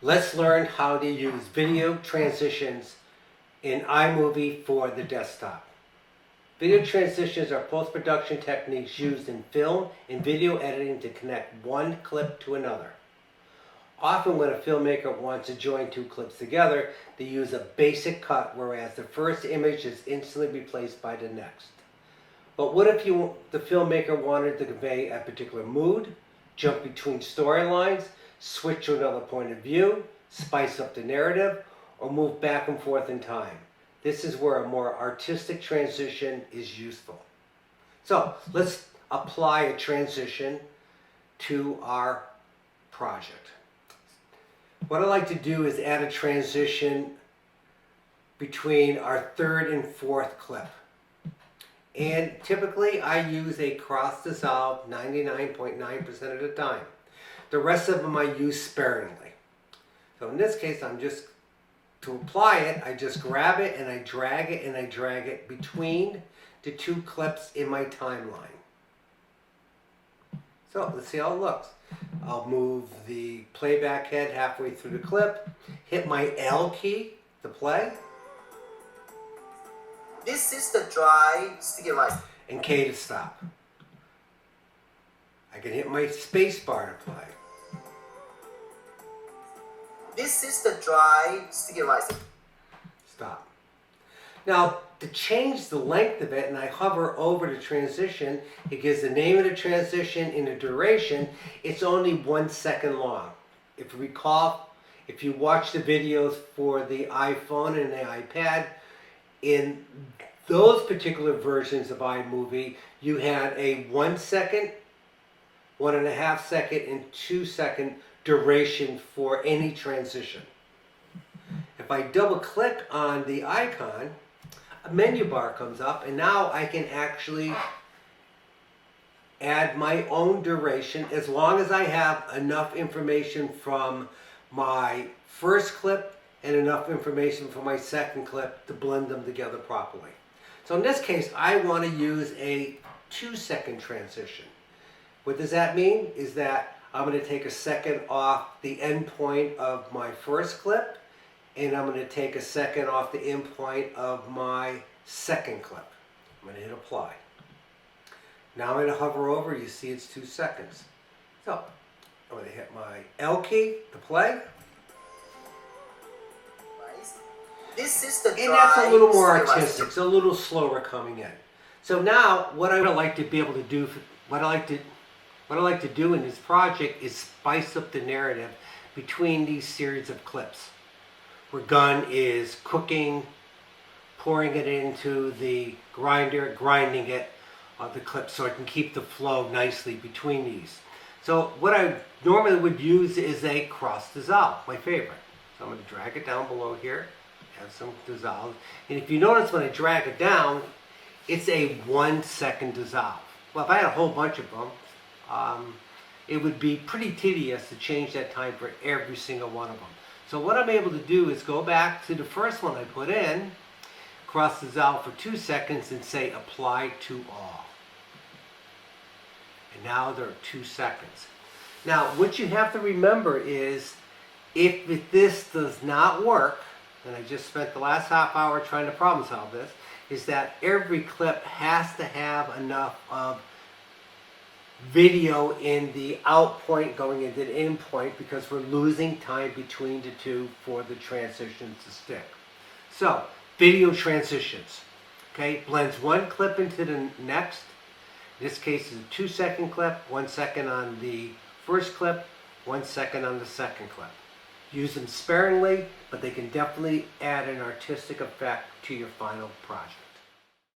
Let's learn how to use video transitions in iMovie for the desktop. Video transitions are post-production techniques used in film and video editing to connect one clip to another. Often when a filmmaker wants to join two clips together, they use a basic cut, whereas the first image is instantly replaced by the next. But what if the filmmaker wanted to convey a particular mood, jump between storylines, switch to another point of view, spice up the narrative, or move back and forth in time? This is where a more artistic transition is useful. So let's apply a transition to our project. What I like to do is add a transition between our third and fourth clip. And typically I use a cross dissolve 99.9% of the time. The rest of them I use sparingly. So in this case, to apply it, I just grab it and I drag it between the two clips in my timeline. So let's see how it looks. I'll move the playback head halfway through the clip, hit my L key to play. This is the dry sticky rice. And K to stop. I can hit my space bar to play. This is the dry sticky rice. Stop. Now, to change the length of it, and I hover over the transition, it gives the name of the transition and the duration. It's only 1 second long. If you recall, if you watch the videos for the iPhone and the iPad, in those particular versions of iMovie, you had a 1 second, 1.5 second, and 2 second duration for any transition. If I double click on the icon, a menu bar comes up, and now I can actually add my own duration as long as I have enough information from my first clip and enough information from my second clip to blend them together properly. So in this case, I want to use a 2-second transition. What does that mean? Is that I'm going to take a second off the end point of my first clip, and I'm going to take a second off the end point of my second clip. I'm going to hit apply. Now I'm going to hover over. You see it's 2 seconds. So I'm going to hit my L key to play. This is the dry. And that's a little more artistic. It's a little slower coming in. So now what I would like to be able to do, what I like to do in this project is spice up the narrative between these series of clips. Where Gunn is cooking, pouring it into the grinder, grinding it on the clip so I can keep the flow nicely between these. So what I normally would use is a cross dissolve, my favorite. So I'm going to drag it down below here, have some dissolve. And if you notice when I drag it down, it's a 1 second dissolve. Well, if I had a whole bunch of them, it would be pretty tedious to change that time for every single one of them. So what I'm able to do is go back to the first one I put in, cross dissolve for 2 seconds, and say apply to all. And now there are 2 seconds. Now what you have to remember is if this does not work, and I just spent the last half hour trying to problem solve this, is that every clip has to have enough of video in the out point going into the in point, because we're losing time between the two for the transitions to stick. So, video transitions. Okay, blends one clip into the next. In this case, is a 2 second clip, 1 second on the first clip, 1 second on the second clip. Use them sparingly, but they can definitely add an artistic effect to your final project.